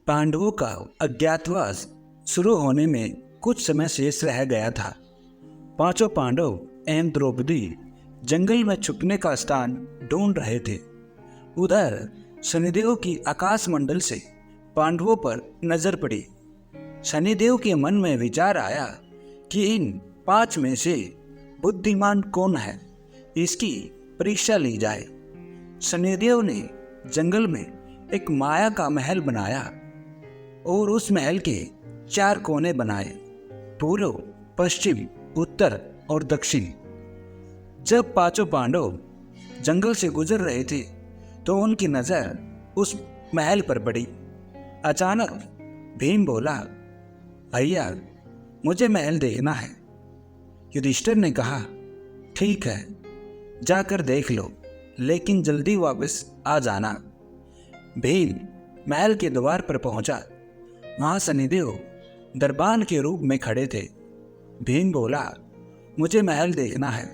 पांडवों का अज्ञातवास शुरू होने में कुछ समय शेष रह गया था। पांचों पांडव एवं द्रौपदी जंगल में छुपने का स्थान ढूंढ रहे थे। उधर शनिदेव की आकाश मंडल से पांडवों पर नजर पड़ी। शनिदेव के मन में विचार आया कि इन 5 में से बुद्धिमान कौन है, इसकी परीक्षा ली जाए। शनिदेव ने जंगल में एक माया का महल बनाया और उस महल के 4 कोने बनाए, पूर्व, पश्चिम, उत्तर और दक्षिण। जब पांचों पांडव जंगल से गुजर रहे थे तो उनकी नजर उस महल पर पड़ी। अचानक भीम बोला, भैया मुझे महल देखना है। युधिष्ठिर ने कहा, ठीक है, जाकर देख लो, लेकिन जल्दी वापस आ जाना। भीम महल के द्वार पर पहुंचा। वहां शनिदेव दरबान के रूप में खड़े थे। भीम बोला, मुझे महल देखना है।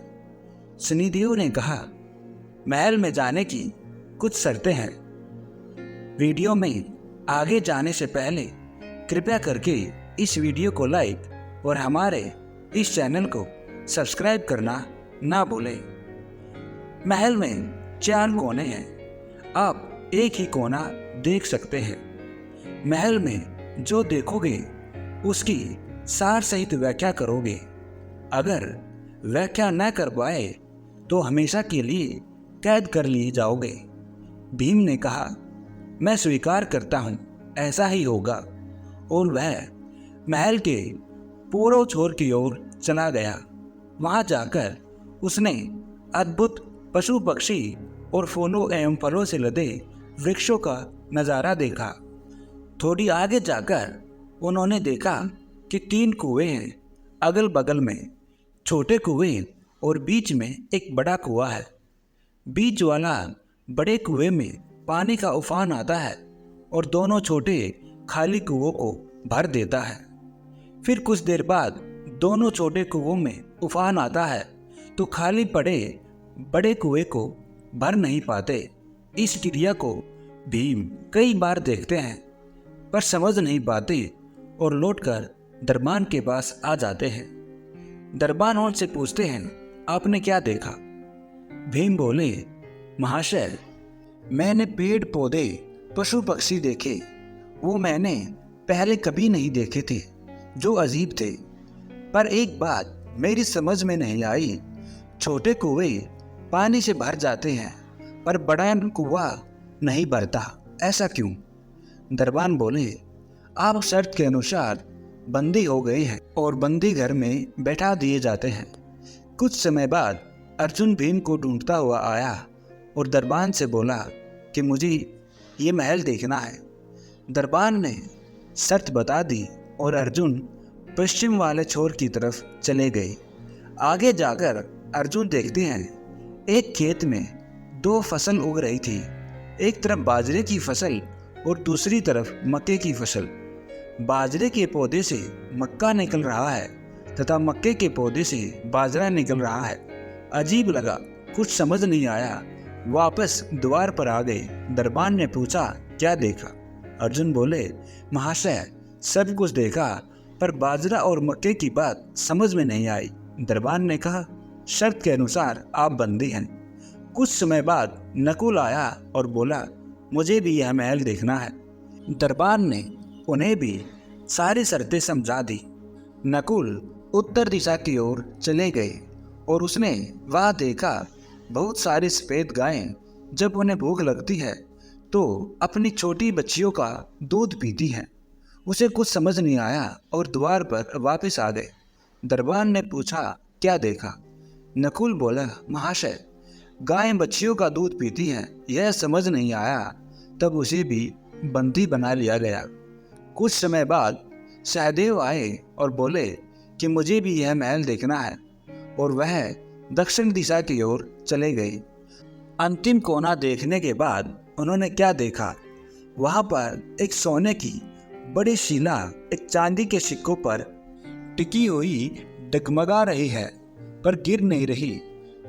शनिदेव ने कहा, महल में जाने की कुछ शर्तें हैं। वीडियो में आगे जाने से पहले कृपया करके इस वीडियो को लाइक और हमारे इस चैनल को सब्सक्राइब करना ना भूलें। महल में 4 कोने हैं, आप एक ही कोना देख सकते हैं। महल में जो देखोगे उसकी सार सहित व्याख्या करोगे। अगर व्याख्या न कर पाए तो हमेशा के लिए कैद कर लिए जाओगे। भीम ने कहा, मैं स्वीकार करता हूँ, ऐसा ही होगा। और वह महल के पूर्व छोर की ओर चला गया। वहां जाकर उसने अद्भुत पशु पक्षी और फूलों एवं फलों से लदे वृक्षों का नज़ारा देखा। थोड़ी आगे जाकर उन्होंने देखा कि 3 कुएं हैं, अगल बगल में छोटे कुएं और बीच में एक बड़ा कुआं है। बीच वाला बड़े कुएं में पानी का उफान आता है और दोनों छोटे खाली कुओं को भर देता है। फिर कुछ देर बाद दोनों छोटे कुओं में उफान आता है तो खाली पड़े बड़े कुएं को भर नहीं पाते। इस क्रिया को भीम कई बार देखते हैं पर समझ नहीं पाते और लौटकर दरबान के पास आ जाते हैं। दरबान उनसे पूछते हैं, आपने क्या देखा? भीम बोले, महाशय, मैंने पेड़ पौधे पशु पक्षी देखे, वो मैंने पहले कभी नहीं देखे थे, जो अजीब थे। पर एक बात मेरी समझ में नहीं आई, छोटे कुएं पानी से भर जाते हैं पर बड़ा कुआं नहीं भरता, ऐसा क्यों? दरबान बोले, आप शर्त के अनुसार बंदी हो गए हैं और बंदी घर में बैठा दिए जाते हैं। कुछ समय बाद अर्जुन भीम को ढूंढता हुआ आया और दरबान से बोला कि मुझे ये महल देखना है। दरबान ने शर्त बता दी और अर्जुन पश्चिम वाले छोर की तरफ चले गए। आगे जाकर अर्जुन देखते हैं एक खेत में 2 फसल उग रही थी, एक तरफ बाजरे की फसल और दूसरी तरफ मक्के की फसल। बाजरे के पौधे से मक्का निकल रहा है तथा मक्के के पौधे से बाजरा निकल रहा है। अजीब लगा, कुछ समझ नहीं आया, वापस द्वार पर आ गए। दरबान ने पूछा, क्या देखा? अर्जुन बोले, महाशय, सब कुछ देखा पर बाजरा और मक्के की बात समझ में नहीं आई। दरबान ने कहा, शर्त के अनुसार आप बंदी हैं। कुछ समय बाद नकुल आया और बोला, मुझे भी यह महल देखना है। दरबान ने उन्हें भी सारी शर्तें समझा दी। नकुल उत्तर दिशा की ओर चले गए और उसने वहाँ देखा बहुत सारी सफ़ेद गायें जब उन्हें भूख लगती है तो अपनी छोटी बच्चियों का दूध पीती हैं। उसे कुछ समझ नहीं आया और द्वार पर वापस आ गए। दरबान ने पूछा, क्या देखा? नकुल बोला, महाशय, गायें बच्चियों का दूध पीती हैं, यह समझ नहीं आया, तब उसे भी बंदी बना लिया गया। कुछ समय बाद सहदेव आए और बोले कि मुझे भी यह महल देखना है और वह दक्षिण दिशा की ओर चले गए। अंतिम कोना देखने के बाद उन्होंने क्या देखा? वहां पर एक सोने की बड़ी शिला एक चांदी के सिक्कों पर टिकी हुई डगमगा रही है पर गिर नहीं रही,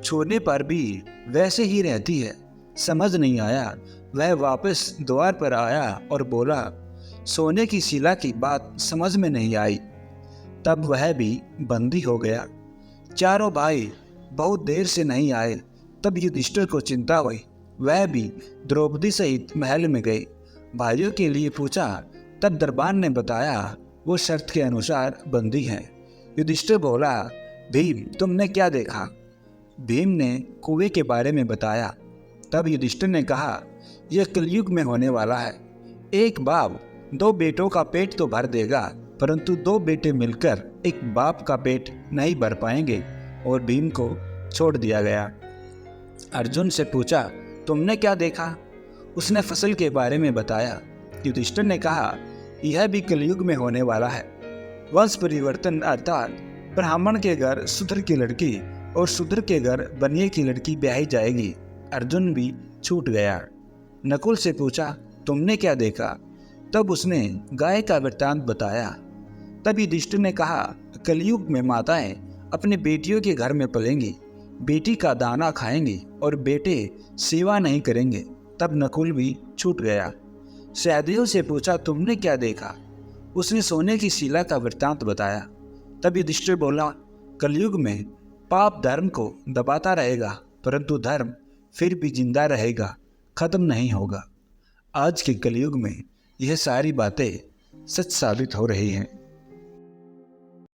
छूने पर भी वैसे ही रहती है। समझ नहीं आया। वह वापस द्वार पर आया और बोला, सोने की शिला की बात समझ में नहीं आई। तब वह भी बंदी हो गया। चारों भाई बहुत देर से नहीं आए। तब युधिष्ठिर को चिंता हुई। वह भी द्रौपदी सहित महल में गए, भाइयों के लिए पूछा। तब दरबार ने बताया वो शर्त के अनुसार बंदी है। युधिष्ठिर बोला, भीम तुमने क्या देखा? भीम ने कुएं के बारे में बताया। तब युधिष्ठिर ने कहा, यह कलयुग में होने वाला है। एक बाप दो बेटों का पेट तो भर देगा, परंतु दो बेटे मिलकर एक बाप का पेट नहीं भर पाएंगे। और भीम को छोड़ दिया गया। अर्जुन से पूछा, तुमने क्या देखा? उसने फसल के बारे में बताया। युधिष्ठिर ने कहा, यह भी कलयुग में होने वाला है। वंश परिवर्तन अर्थात ब्राह्मण के घर शूद्र की लड़की और शूद्र के घर बनिए की लड़की ब्याही जाएगी। अर्जुन भी छूट गया। नकुल से पूछा, तुमने क्या देखा? तब उसने गाय का वृत्तांत बताया। तब युधिष्ठिर ने कहा, कलयुग में माताएं अपनी बेटियों के घर में पलेंगी, बेटी का दाना खाएंगी और बेटे सेवा नहीं करेंगे। तब नकुल भी छूट गया। सहदेव से पूछा, तुमने क्या देखा? उसने सोने की शिला का वृत्तांत बताया। तब युधिष्ठिर बोला, कलयुग में पाप धर्म को दबाता रहेगा, परंतु धर्म फिर भी जिंदा रहेगा, खत्म नहीं होगा। आज के कलयुग में यह सारी बातें सच साबित हो रही हैं।